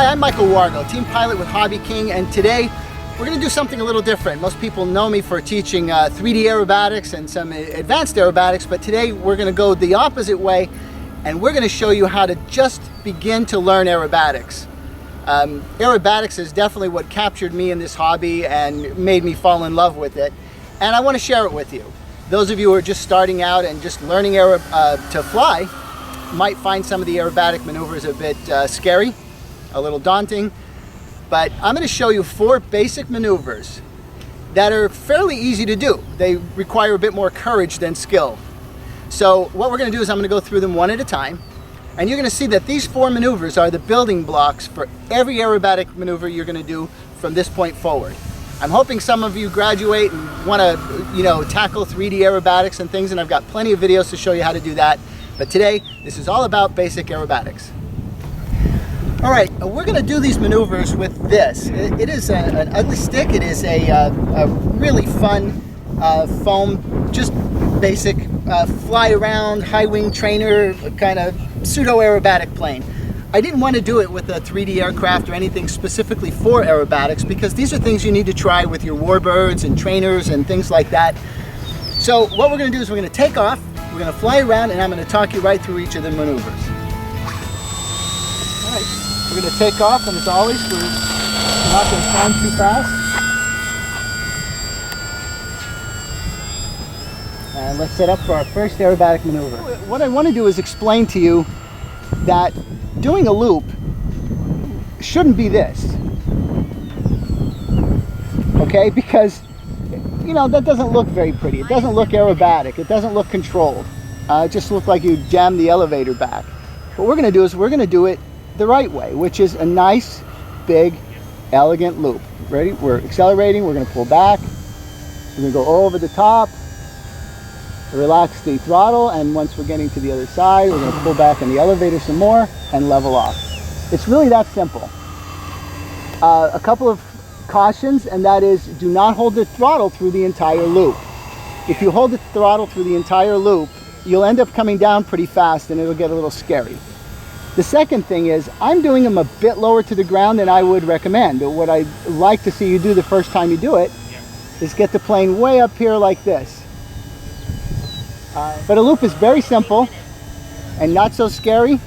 Hi, I'm Michael Wargo, team pilot with Hobbyking, and today we're going to do something a little different. Most people know me for teaching 3D aerobatics and some advanced aerobatics, but today we're going to go the opposite way, and we're going to show you how to just begin to learn aerobatics. Aerobatics is definitely what captured me in this hobby and made me fall in love with it, and I want to share it with you. Those of you who are just starting out and just learning to fly might find some of the aerobatic maneuvers a bit scary, a little daunting, but I'm going to show you 4 basic maneuvers that are fairly easy to do. They require a bit more courage than skill. So what we're going to do is I'm going to go through them one at a time, and you're going to see that these 4 maneuvers are the building blocks for every aerobatic maneuver you're going to do from this point forward. I'm hoping some of you graduate and want to, tackle 3D aerobatics and things, and I've got plenty of videos to show you how to do that. But today, this is all about basic aerobatics. All right, we're going to do these maneuvers with this. It is an ugly stick. It is a really fun foam, just basic fly around, high wing trainer, kind of pseudo aerobatic plane. I didn't want to do it with a 3D aircraft or anything specifically for aerobatics, because these are things you need to try with your warbirds and trainers and things like that. So what we're going to do is we're going to take off, we're going to fly around, and I'm going to talk you right through each of the maneuvers. All right. We're going to take off, and as always, we're not going to climb too fast. And let's set up for our first aerobatic maneuver. What I want to do is explain to you that doing a loop shouldn't be this. Okay? Because, that doesn't look very pretty. It doesn't look aerobatic. It doesn't look controlled. It just looks like you jammed the elevator back. What we're going to do is we're going to do it the right way, which is a nice, big, elegant loop. Ready? We're accelerating, we're going to pull back, we're going to go over the top, relax the throttle, and once we're getting to the other side, we're going to pull back in the elevator some more and level off. It's really that simple. A couple of cautions, and that is, do not hold the throttle through the entire loop. If you hold the throttle through the entire loop, you'll end up coming down pretty fast and it'll get a little scary. The second thing is, I'm doing them a bit lower to the ground than I would recommend. What I'd like to see you do the first time you do it is get the plane way up here like this. But a loop is very simple and not so scary.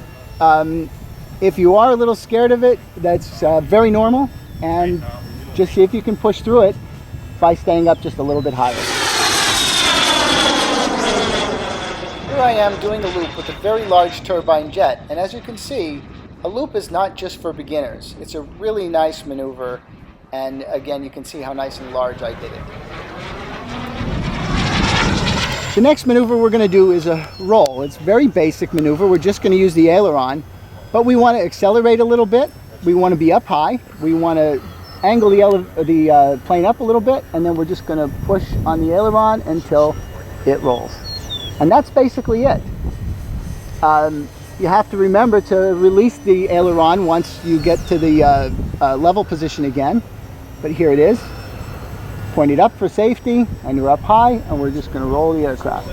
If you are a little scared of it, that's very normal, and just see if you can push through it by staying up just a little bit higher. Here I am doing a loop with a very large turbine jet, and as you can see, a loop is not just for beginners. It's a really nice maneuver, and again, you can see how nice and large I did it. The next maneuver we're going to do is a roll. It's a very basic maneuver. We're just going to use the aileron, but we want to accelerate a little bit. We want to be up high. We want to angle the plane up a little bit, and then we're just going to push on the aileron until it rolls. And that's basically it. You have to remember to release the aileron once you get to the level position again. But here it is. Point it up for safety, and you're up high, and we're just going to roll the aircraft.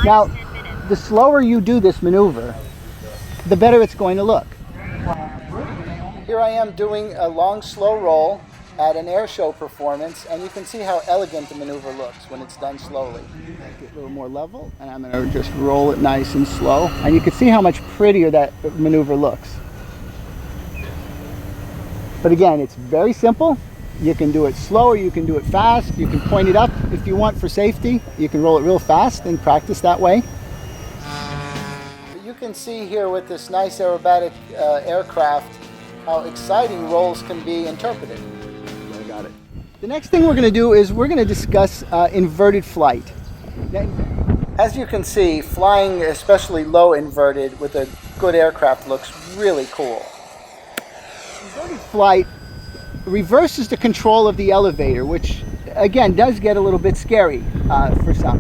Now, the slower you do this maneuver, the better it's going to look. Here I am doing a long, slow roll at an air show performance, and you can see how elegant the maneuver looks when it's done slowly. Make it a little more level, and I'm going to just roll it nice and slow, and you can see how much prettier that maneuver looks. But again, it's very simple. You can do it slow or you can do it fast. You can point it up if you want for safety. You can roll it real fast and practice that way. But you can see here with this nice aerobatic aircraft how exciting rolls can be interpreted. I got it. The next thing we're going to do is we're going to discuss inverted flight. Now, as you can see, flying especially low inverted with a good aircraft looks really cool. Inverted flight reverses the control of the elevator, which again does get a little bit scary for some.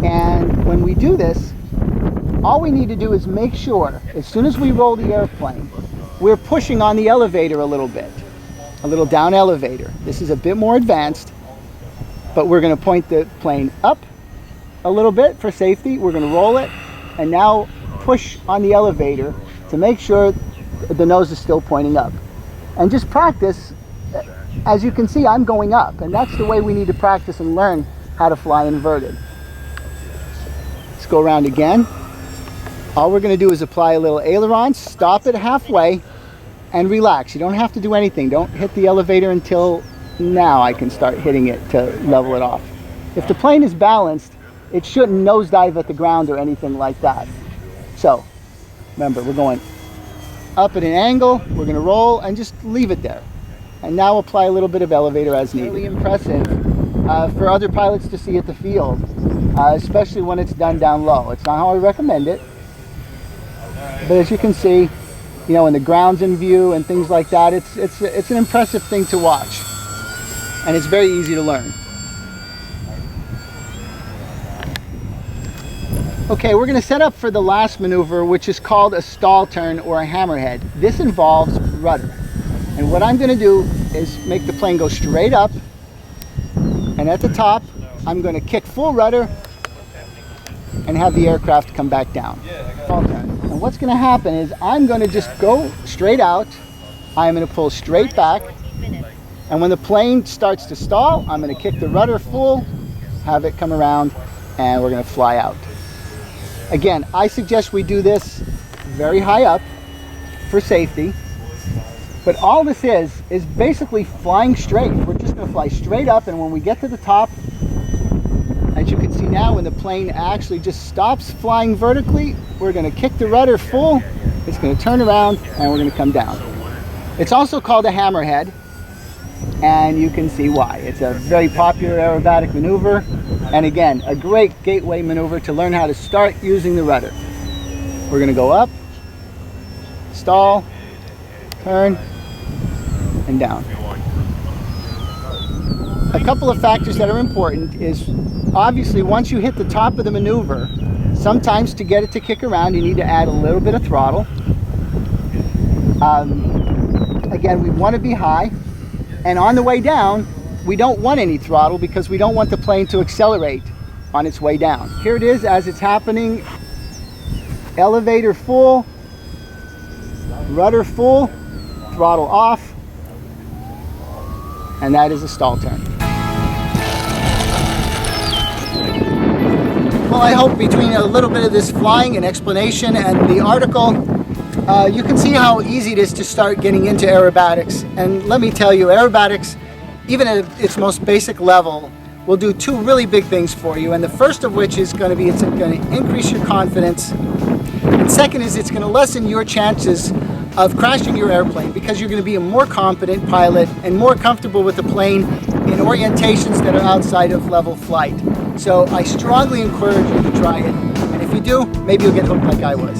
And when we do this, all we need to do is make sure, as soon as we roll the airplane, we're pushing on the elevator a little bit, a little down elevator. This is a bit more advanced, but we're going to point the plane up a little bit for safety. We're going to roll it, and now push on the elevator to make sure the nose is still pointing up. And just practice. As you can see, I'm going up, and that's the way we need to practice and learn how to fly inverted. Let's go around again. All we're going to do is apply a little aileron, stop it halfway, and relax. You don't have to do anything. Don't hit the elevator until now I can start hitting it to level it off. If the plane is balanced, it shouldn't nosedive at the ground or anything like that. So, remember, we're going up at an angle, we're going to roll, and just leave it there. And now apply a little bit of elevator as needed. Really impressive for other pilots to see at the field, especially when it's done down low. It's not how I recommend it, but as you can see, you know, when the ground's in view and things like that, it's an impressive thing to watch, and it's very easy to learn. Okay, we're going to set up for the last maneuver, which is called a stall turn or a hammerhead. This involves rudder. And what I'm going to do is make the plane go straight up, and at the top I'm going to kick full rudder and have the aircraft come back down. And what's going to happen is I'm going to just go straight out, I'm going to pull straight back, and when the plane starts to stall, I'm going to kick the rudder full, have it come around, and we're going to fly out. Again, I suggest we do this very high up for safety. But all this is basically flying straight. We're just going to fly straight up, and when we get to the top, as you can see now, when the plane actually just stops flying vertically, we're going to kick the rudder full, it's going to turn around, and we're going to come down. It's also called a hammerhead, and you can see why. It's a very popular aerobatic maneuver, and again, a great gateway maneuver to learn how to start using the rudder. We're going to go up, stall, turn, and down. A couple of factors that are important is, obviously, once you hit the top of the maneuver, sometimes to get it to kick around, you need to add a little bit of throttle. Again, we want to be high, and on the way down, we don't want any throttle because we don't want the plane to accelerate on its way down. Here it is as it's happening. Elevator full, rudder full, throttle off, and that is a stall turn. Well, I hope between a little bit of this flying and explanation and the article, you can see how easy it is to start getting into aerobatics. And let me tell you, aerobatics, even at its most basic level, will do two really big things for you. And the first of which is going to be, it's going to increase your confidence. And second is, it's going to lessen your chances of crashing your airplane because you're going to be a more competent pilot and more comfortable with the plane in orientations that are outside of level flight. So I strongly encourage you to try it. And if you do, maybe you'll get hooked like I was.